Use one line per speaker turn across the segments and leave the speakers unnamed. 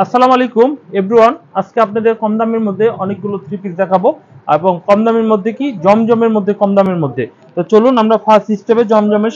আসসালামু আলাইকুম এভরিওয়ান। আজকে আপনাদের কম দামের মধ্যে অনেকগুলো থ্রি পিস দেখাবো এবং কম দামের মধ্যে কি জমজমের মধ্যে কম দামের মধ্যে। তো চলুন আমরা ফার্স্ট স্টেপে জমজমের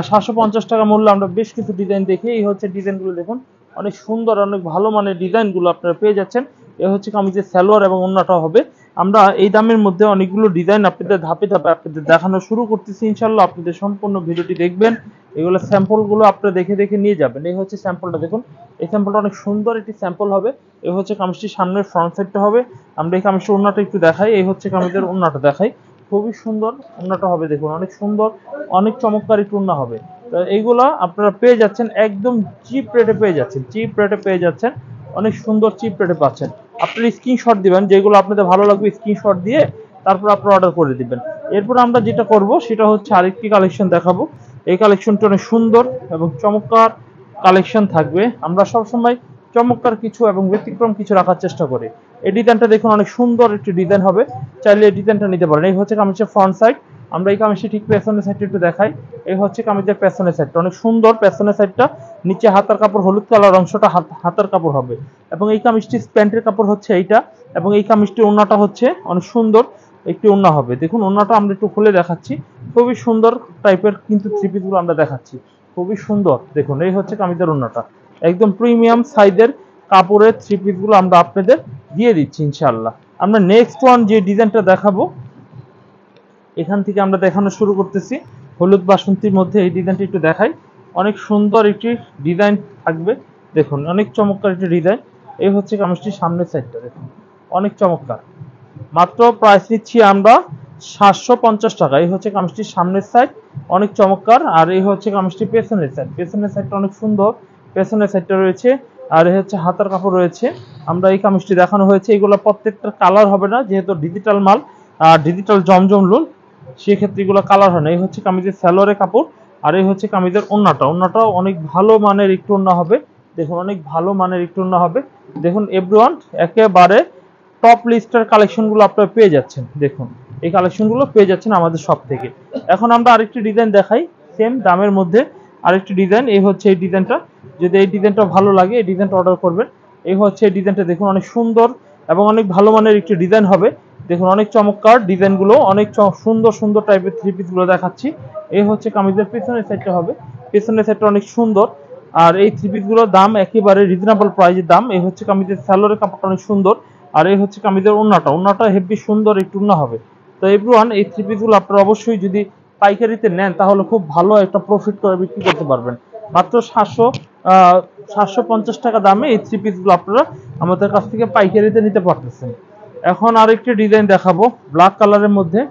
750 টাকা মূল্য আমরা বেশ কিছু ডিজাইন দেখি। এই হচ্ছে ডিজাইনগুলো দেখুন, অনেক সুন্দর অনেক ভালো মানের ডিজাইনগুলো আপনারা পেয়ে যাচ্ছেন। এ হচ্ছে কামিজের সালোয়ার এবং ওন্নাটা হবে। আমরা এই দামের মধ্যে অনেকগুলো ডিজাইন আপনাদের ধাপে ধাপে আপনাদের দেখানো শুরু করতেছি ইনশাল্লাহ। আপনাদের সম্পূর্ণ ভিডিওটি দেখবেন, এগুলো স্যাম্পলগুলো আপনারা দেখে দেখে নিয়ে যাবেন। এই হচ্ছে স্যাম্পলটা দেখুন, এই স্যাম্পলটা অনেক সুন্দর একটি স্যাম্পল হবে। এই হচ্ছে কামিজটির সামনের ফ্রন্ট সাইডটা হবে। আমরা এই কামিজটির ওন্নাটা একটু দেখাই। এই হচ্ছে কামিজের ওন্নাটা দেখাই, খুবই সুন্দর ওন্নাটা হবে। দেখুন অনেক সুন্দর অনেক চমৎকার একটু ওন্না হবে। তো এইগুলা আপনারা পেয়ে যাচ্ছেন একদম চিপ রেটে পেয়ে যাচ্ছেন, চিপ রেটে পেয়ে যাচ্ছেন, অনেক সুন্দর চিপ রেটে পাচ্ছেন। আপনারা স্ক্রিনশট দিবেন, যেগুলো আপনাদের ভালো লাগবে স্ক্রিনশট দিয়ে তারপর আপনারা অর্ডার করে দিবেন। এরপর আমরা যেটা করব সেটা হচ্ছে আরেকটি কালেকশন দেখাবো। এই কালেকশনটা অনেক সুন্দর এবং চমৎকার কালেকশন থাকবে। আমরা সবসময় চমৎকার কিছু এবং ব্যতিক্রম কিছু রাখার চেষ্টা করি। এই ডিজাইনটা দেখুন অনেক সুন্দর একটি ডিজাইন হবে, চাইলে এই ডিজাইনটা নিতে পারেন। এই হচ্ছে কামিজের ফ্রন্ট সাইড। আমরা এই কামিজটি ঠিক পেছনের সাইডটা একটু দেখাই। এই হচ্ছে কামিজের পেছনের সাইডটা অনেক সুন্দর, পেছনের সাইডটা নিচে হাতার কাপড় হলুদ কালার অংশটা হাতার কাপড় হবে এবং এই কামিজটি প্যান্টের কাপড় হচ্ছে এইটা এবং এই কামিজটির ওন্নাটা হচ্ছে অনেক সুন্দর একটি ওন্না হবে। দেখুন ওন্নাটা আমরা একটু খুলে দেখাচ্ছি, খুবই সুন্দর টাইপের কিন্তু থ্রি পিসগুলো আমরা দেখাচ্ছি, খুবই সুন্দর। দেখুন এই হচ্ছে কামিজের ওন্নাটা, একদম প্রিমিয়াম সাইজের কাপড়ের থ্রি পিসগুলো আমরা আপনাদের দিয়ে দিচ্ছি ইনশাআল্লাহ। আমরা নেক্সট ওয়ান যে ডিজাইনটা দেখাবো এখান থেকে আমরা দেখানো শুরু করতেছি। হলুদ বাসন্তীর মধ্যে এই ডিজাইনটা একটু দেখাই, অনেক সুন্দর একটি ডিজাইন থাকবে। দেখুন অনেক চমৎকার একটি ডিজাইন। এই হচ্ছে কামিজটির সামনের সাইডটা দেখুন, অনেক চমৎকার। মাত্র প্রাইস নিচ্ছি আমরা 750 টাকা। এই হচ্ছে কামিজটির সামনের সাইড, অনেক চমৎকার। আর এই হচ্ছে কামিজটির পেছনের সাইড, পেছনের সাইডটা অনেক সুন্দর, পেছনের সাইডটা রয়েছে। আর এই হচ্ছে হাতার কাপড় রয়েছে। আমরা এই কামিজটি দেখানো হয়েছে, এগুলো প্রত্যেকটা কালার হবে না, যেহেতু ডিজিটাল মাল আর ডিজিটাল জমজম লুল, সেক্ষেত্রে এগুলো কালার হয় না। এই হচ্ছে কামিজের সালোয়ারের কাপড় আর এই হচ্ছে কামিজের ওন্নাটা। ওন্নাটাও অনেক ভালো মানের একটু ওন্না হবে। দেখুন অনেক ভালো মানের একটু ওন্না হবে। দেখুন এভরিওয়ান, একেবারে টপ লিস্টের কালেকশনগুলো আপনারা পেয়ে যাচ্ছেন। দেখুন এই কালেকশনগুলো পেয়ে যাচ্ছেন আমাদের শপ থেকে। এখন আমরা আরেকটি ডিজাইন দেখাই সেম দামের মধ্যে, আরেকটি ডিজাইন। এই হচ্ছে এই ডিজাইনটা, যদি এই ডিজাইনটা ভালো লাগে এই ডিজাইনটা অর্ডার করবেন। এই হচ্ছে এই ডিজাইনটা দেখুন, অনেক সুন্দর এবং অনেক ভালো মানের একটি ডিজাইন হবে। দেখুন অনেক চমৎকার ডিজাইনগুলো, অনেক সুন্দর সুন্দর টাইপের থ্রি পিসগুলো দেখাচ্ছি। এই হচ্ছে কামিজের পেছনের সাইডটা হবে, পেছনের সাইডটা অনেক সুন্দর। আর এই থ্রি পিসগুলোর দাম একেবারে রিজনেবল প্রাইসের দাম। এই হচ্ছে কামিজের সালোয়ারের কাপড়টা অনেক সুন্দর আর এই হচ্ছে কামিজের ওন্নাটা, ওন্নাটা হেভি সুন্দর একটু ওন্না হবে। তো এভরিওয়ান, এই থ্রি পিসগুলো আপনারা অবশ্যই যদি পাইকারিতে নেন তাহলে খুব ভালো একটা প্রফিট করে বিক্রি করতে পারবেন। মাত্র 750 টাকা দামে এই থ্রি পিসগুলো আপনারা আমাদের কাছ থেকে পাইকারিতে নিতে পারতেছেন। এখন আরেকটি ডিজাইন দেখাবো, ব্ল্যাক কালারের মধ্যে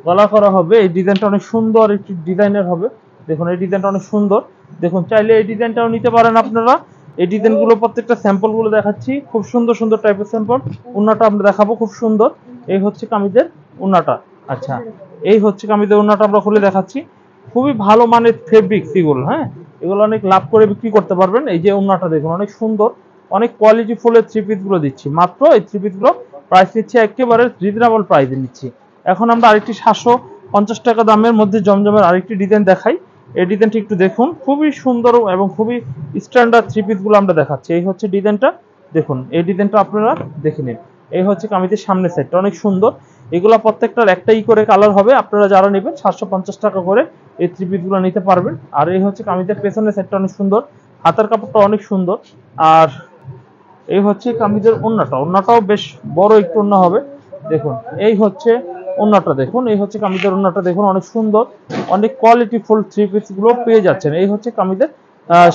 গলা করা হবে। এই ডিজাইনটা অনেক সুন্দর একটি ডিজাইনের হবে। দেখুন এই ডিজাইনটা অনেক সুন্দর। দেখুন চাইলে এই ডিজাইনটাও নিতে পারেন আপনারা। এই ডিজাইনগুলো প্রত্যেকটা স্যাম্পলগুলো দেখাচ্ছি, খুব সুন্দর সুন্দর টাইপের স্যাম্পল। ওন্নাটা আমরা দেখাবো খুব সুন্দর। এই হচ্ছে কামিজের ওন্নাটা। আচ্ছা, এই হচ্ছে কামিজের ওন্নাটা আমরা খুলে দেখাচ্ছি, খুবই ভালো মানের ফেব্রিক্স এগুলো। হ্যাঁ, এগুলো অনেক লাভ করে বিক্রি করতে পারবেন। এই যে ওন্নাটা দেখুন অনেক সুন্দর, অনেক কোয়ালিটি ফুলের থ্রি পিসগুলো দিচ্ছি। মাত্র এই থ্রি পিসগুলো প্রাইস নিচ্ছে একেবারে রিজনেবল প্রাইসে নিচ্ছি। এখন আমরা আরেকটি 750 টাকা দামের মধ্যে জমজমের আরেকটি ডিজাইন দেখাই। এই ডিজাইনটি একটু দেখুন, খুবই সুন্দর এবং খুবই স্ট্যান্ডার্ড থ্রি পিসগুলো আমরা দেখাচ্ছি। এই হচ্ছে ডিজাইনটা, দেখুন এই ডিজাইনটা আপনারা দেখে নিন। এই হচ্ছে কামিজের সামনের সাইডটা অনেক সুন্দর। এগুলো প্রত্যেকটার একটাই করে কালার হবে। আপনারা যারা নেবেন 750 টাকা করে এই থ্রি পিসগুলো নিতে পারবেন। আর এই হচ্ছে কামিজের পেছনের সাইডটা অনেক সুন্দর, হাতার কাপড়টা অনেক সুন্দর। আর এই হচ্ছে কামিজের ওন্নাটা, ওন্নাটাও বেশ বড় একটু ওন্না হবে। দেখুন এই হচ্ছে ওন্নাটা, দেখুন এই হচ্ছে কামিজের ওন্নাটা। দেখুন অনেক সুন্দর, অনেক কোয়ালিটি ফুল থ্রি পিস গুলো পেয়ে যাচ্ছেন। এই হচ্ছে কামিজের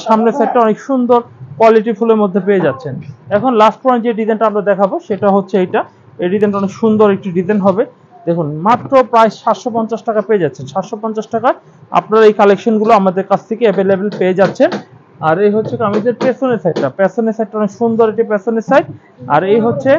সামনের সাইডটা অনেক সুন্দর কোয়ালিটি ফুলের মধ্যে পেয়ে যাচ্ছেন। এখন লাস্ট পয়েন্ট যে ডিজাইনটা আমরা দেখাবো সেটা হচ্ছে এইটা। এই ডিজাইনটা অনেক সুন্দর একটি ডিজাইন হবে। দেখুন মাত্র প্রায় 750 টাকা পেয়ে যাচ্ছেন। 750 টাকা আপনারা এই কালেকশনগুলো আমাদের কাছ থেকে অ্যাভেলেবেল পেয়ে যাচ্ছেন। আর এই হচ্ছে কামিজের পেছনের সাইডটা, পেছনের সাইডটা অনেক সুন্দর একটি পেছনের সাইড। আর এই হচ্ছে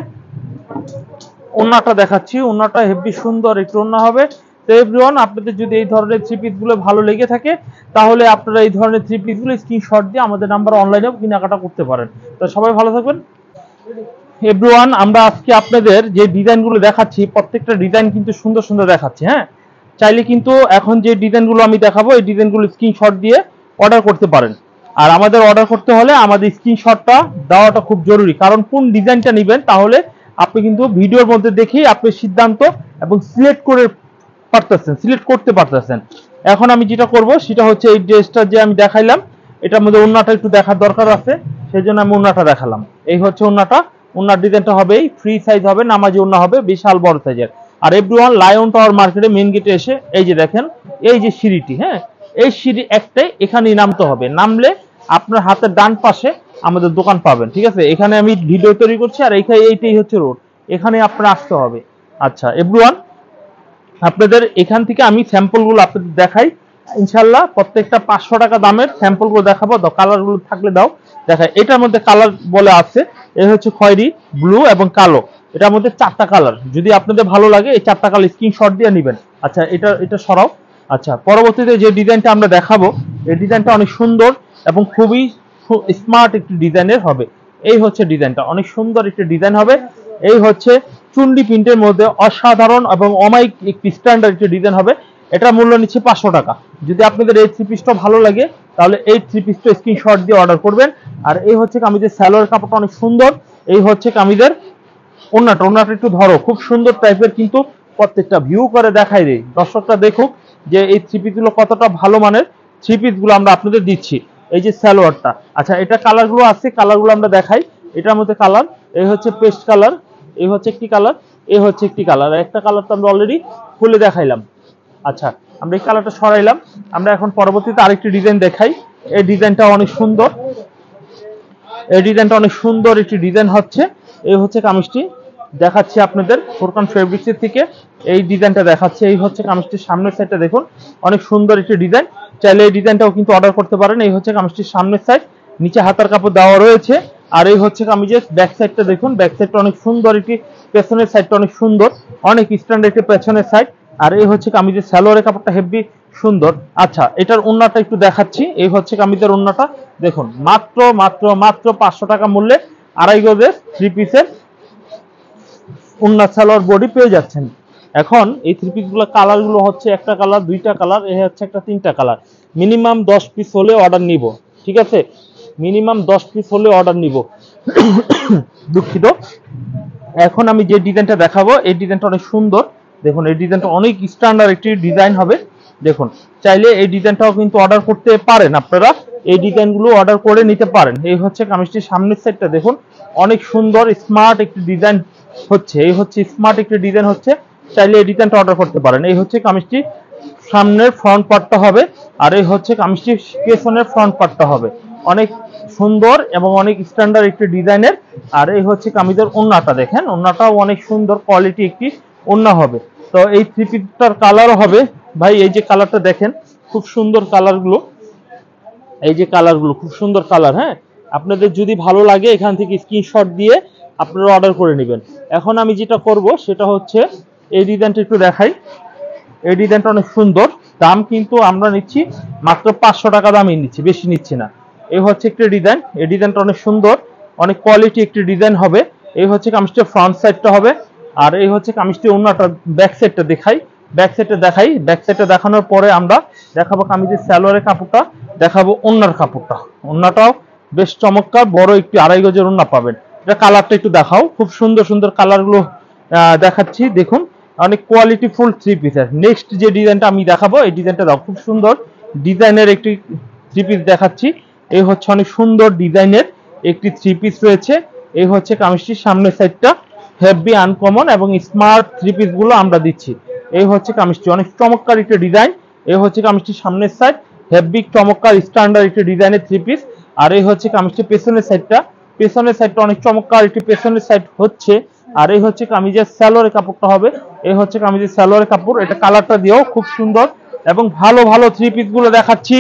ওন্নাটা দেখাচ্ছি, ওন্নাটা হেভি সুন্দর একটু ওন্না হবে। তো এভরিওয়ান, আপনাদের যদি এই ধরনের থ্রি পিসগুলো ভালো লেগে থাকে তাহলে আপনারা এই ধরনের থ্রি পিসগুলো স্ক্রিনশট দিয়ে আমাদের নাম্বার অনলাইনেও কেনাকাটা করতে পারেন। তো সবাই ভালো থাকবেন এভরিওয়ান। আমরা আজকে আপনাদের যে ডিজাইনগুলো দেখাচ্ছি প্রত্যেকটা ডিজাইন কিন্তু সুন্দর সুন্দর দেখাচ্ছি। হ্যাঁ, চাইলে কিন্তু এখন যে ডিজাইনগুলো আমি দেখাবো এই ডিজাইনগুলো স্ক্রিনশট দিয়ে অর্ডার করতে পারেন। আর আমাদের অর্ডার করতে হলে আমাদের স্ক্রিনশটটা দেওয়াটা খুব জরুরি, কারণ কোন ডিজাইনটা নেবেন তাহলে আপনি কিন্তু ভিডিওর মধ্যে দেখেই আপনি সিদ্ধান্ত এবং সিলেক্ট করতে পারতেছেন। এখন আমি যেটা করব সেটা হচ্ছে এই ড্রেসটা যে আমি দেখাইলাম এটার মধ্যে ওন্নাটা একটু দেখার দরকার আছে, সেজন্য আমি ওন্নাটা দেখালাম। এই হচ্ছে ওন্নাটা, ওন্নার ডিজাইনটা হবে ফ্রি সাইজ হবে, নামাজি ওন্না হবে, বিশাল বড় সাইজের। আর এভরিওয়ান লায়ন টাওয়ার মার্কেটে মেইন গেটে এসে এই যে দেখেন এই যে সিঁড়িটি, হ্যাঁ এই সিঁড়ি একটাই, এখানেই নামতে হবে। নামলে আপনার হাতের ডান পাশে আমাদের দোকান পাবেন, ঠিক আছে? এখানে আমি ভিডিও তৈরি করছি আর এইটাই হচ্ছে রোড, এখানে আপনার আসতে হবে। আচ্ছা এভরিওয়ান, আপনাদের এখান থেকে আমি স্যাম্পলগুলো আপনাদের দেখাই ইনশাল্লাহ। প্রত্যেকটা 500 টাকা দামের স্যাম্পলগুলো দেখাবো, কালারগুলো থাকলে দাও দেখাই। এটার মধ্যে কালার বলে আছে, এ হচ্ছে খয়েরি, ব্লু এবং কালো। এটার মধ্যে 4টা কালার, যদি আপনাদের ভালো লাগে এই 4টা কালার স্ক্রিনশট দিয়ে নেবেন। আচ্ছা এটা সরাও। আচ্ছা পরবর্তীতে যে ডিজাইনটা আমরা দেখাবো এই ডিজাইনটা অনেক সুন্দর এবং খুবই স্মার্ট একটি ডিজাইনের হবে। এই হচ্ছে ডিজাইনটা, অনেক সুন্দর একটি ডিজাইন হবে। এই হচ্ছে চুন্ডি প্রিন্টের মধ্যে অসাধারণ এবং অমায়িক একটি স্ট্যান্ডার্ড একটি ডিজাইন হবে। এটা মূল্য নিচ্ছে 500 টাকা। যদি আপনাদের এই থ্রি পিসটা ভালো লাগে তাহলে এই থ্রি পিসটা স্ক্রিনশট দিয়ে অর্ডার করবেন। আর এই হচ্ছে কামিজের সালোয়ার কাপড়টা অনেক সুন্দর। এই হচ্ছে কামিজের ওন্নাটা একটু ধরো, খুব সুন্দর টাইপের, কিন্তু প্রত্যেকটা ভিউ করে দেখাই দেই, দর্শকরা দেখুক যে এই থ্রি পিসগুলো কতটা ভালো মানের থ্রি পিসগুলো আমরা আপনাদের দিচ্ছি। এই যে সালোয়ারটা, আচ্ছা এটা কালারগুলো আছে, কালারগুলো আমরা দেখাই। এটার মধ্যে কালার, এই হচ্ছে পেস্ট কালার, এই হচ্ছে একটি কালার, এই হচ্ছে একটি কালার, একটা কালার তো আমরা অলরেডি খুলে দেখাইলাম। আচ্ছা আমরা এই কালারটা সরাইলাম, আমরা এখন পরবর্তীতে আরেকটি ডিজাইন দেখাই। এই ডিজাইনটা অনেক সুন্দর, এই ডিজাইনটা অনেক সুন্দর একটি ডিজাইন হচ্ছে। এই হচ্ছে কামিজটি দেখাচ্ছি আপনাদের ফোরকান ফেব্রিক্সের থেকে, এই ডিজাইনটা দেখাচ্ছে। এই হচ্ছে কামিজটির সামনের সাইডটা দেখুন, অনেক সুন্দর একটি ডিজাইন, চাইলে এই ডিজাইনটাও কিন্তু অর্ডার করতে পারেন। এই হচ্ছে কামিজটির সামনের সাইড, নিচে হাতার কাপড় দেওয়া রয়েছে। আর এই হচ্ছে কামিজের ব্যাক সাইডটা দেখুন, ব্যাক সাইডটা অনেক সুন্দর একটি, পেছনের সাইডটা অনেক সুন্দর, অনেক স্ট্যান্ডার্ড একটি পেছনের সাইড। আর এই হচ্ছে কামিজের সালোয়ারের কাপড়টা হেভি সুন্দর। আচ্ছা এটার ওন্নাটা একটু দেখাচ্ছি। এই হচ্ছে কামিজের ওন্নাটা দেখুন, মাত্র মাত্র মাত্র 500 টাকা মূল্যে আড়াই গজের থ্রি পিসের ওন্না সালোয়ার বডি পেয়ে যাচ্ছেন। এখন এই থ্রি পিসগুলো কালারগুলো হচ্ছে একটা কালার, দুইটা কালার, এই হচ্ছে একটা তিনটা কালার। মিনিমাম 10 পিস হলে অর্ডার নিব, ঠিক আছে? মিনিমাম 10 পিস হলে অর্ডার নিব। দুঃখিত। এখন আমি যে ডিজাইনটা দেখাবো এই ডিজাইনটা অনেক সুন্দর, দেখুন এই ডিজাইনটা অনেক স্ট্যান্ডার্ড একটি ডিজাইন হবে। দেখুন চাইলে এই ডিজাইনটাও কিন্তু অর্ডার করতে পারেন, আপনারা এই ডিজাইনগুলো অর্ডার করে নিতে পারেন। এই হচ্ছে কামিজটির সামনের সাইডটা দেখুন, অনেক সুন্দর স্মার্ট একটি ডিজাইন হচ্ছে। এই হচ্ছে স্মার্ট একটি ডিজাইন হচ্ছে, চাইলে এই ডিজাইনটা অর্ডার করতে পারেন। এই হচ্ছে কামিজটি সামনের ফ্রন্ট পার্টটা হবে, আর এই হচ্ছে কামিজটির পেছনের ফ্রন্ট পার্টটা হবে। অনেক সুন্দর এবং অনেক স্ট্যান্ডার্ড একটি ডিজাইনের। আর এই হচ্ছে কামিজের ওন্নাটা দেখেন, ওন্নাটাও অনেক সুন্দর কোয়ালিটি একটি ওন্না হবে। তো এই থ্রি পিসটার কালার হবে, ভাই এই যে কালারটা দেখেন, খুব সুন্দর কালারগুলো, এই যে কালারগুলো খুব সুন্দর কালার। হ্যাঁ আপনাদের যদি ভালো লাগে এখান থেকে স্ক্রিনশট দিয়ে আপনারা অর্ডার করে নেবেন। এখন আমি যেটা করব সেটা হচ্ছে এই ডিজাইনটা একটু দেখাই। এই ডিজাইনটা অনেক সুন্দর, দাম কিন্তু আমরা নিচ্ছি মাত্র 500 টাকা দামই নিচ্ছি, বেশি নিচ্ছি না। এই হচ্ছে একটি ডিজাইন, এই ডিজাইনটা অনেক সুন্দর, অনেক কোয়ালিটি একটি ডিজাইন হবে। এই হচ্ছে কামিজটির ফ্রন্ট সাইডটা হবে, আর এই হচ্ছে কামিজটির ওন্নাটা ব্যাক সাইডটা দেখাই। ব্যাক সাইডটা দেখানোর পরে আমরা দেখাবো কামিজের সালোয়ারের কাপড়টা, দেখাবো ওন্নার কাপড়টা। ওন্নাটাও বেশ চমৎকার বড় একটি আড়াই গজের ওন্না পাবেন। এটা কালারটা একটু দেখাও, খুব সুন্দর সুন্দর কালারগুলো দেখাচ্ছি দেখুন, অনেক কোয়ালিটি ফুল থ্রি পিসের। নেক্সট যে ডিজাইনটা আমি দেখাবো এই ডিজাইনটা দাও, খুব সুন্দর ডিজাইনের একটি থ্রি পিস দেখাচ্ছি। এই হচ্ছে অনেক সুন্দর ডিজাইনের একটি থ্রি পিস রয়েছে। এই হচ্ছে কামিজটির সামনের সাইডটা, হেভি আনকমন এবং স্মার্ট থ্রি পিস গুলো আমরা দিচ্ছি। এই হচ্ছে কামিজটি, অনেক চমৎকার একটি ডিজাইন। এই হচ্ছে কামিজটির সামনের সাইড, হেভি চমৎকার স্ট্যান্ডার্ড একটি ডিজাইনের থ্রি পিস। আর এই হচ্ছে কামিজটির পেছনের সাইডটা, অনেক চমৎকার একটি পেছনের সাইড হচ্ছে। আর এই হচ্ছে কামিজের সালোয়ারের কাপড়টা হবে। এই হচ্ছে কামিজের সালোয়ারের কাপড়, এটা কালারটা দিয়েও খুব সুন্দর এবং ভালো ভালো থ্রি পিস গুলো দেখাচ্ছি।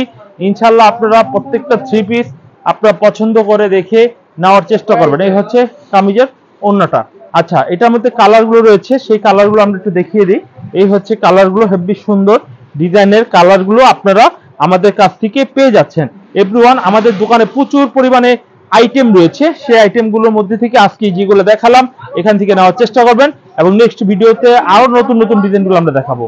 ইনশাল্লাহ আপনারা প্রত্যেকটা থ্রি পিস আপনারা পছন্দ করে দেখে নেওয়ার চেষ্টা করবেন। এই হচ্ছে কামিজের ওন্নাটা। আচ্ছা এটার মধ্যে কালারগুলো রয়েছে, সেই কালারগুলো আমরা একটু দেখিয়ে দিই। এই হচ্ছে কালারগুলো, হেভি সুন্দর ডিজাইনের কালারগুলো আপনারা আমাদের কাছ থেকে পেয়ে যাচ্ছেন। এভরিওয়ান আমাদের দোকানে প্রচুর পরিমাণে আইটেম রয়েছে, সেই আইটেমগুলোর মধ্যে থেকে আজকে যেগুলো দেখালাম এখান থেকে নেওয়ার চেষ্টা করবেন এবং নেক্সট ভিডিওতে আরো নতুন নতুন ডিজাইনগুলো আমরা দেখাবো।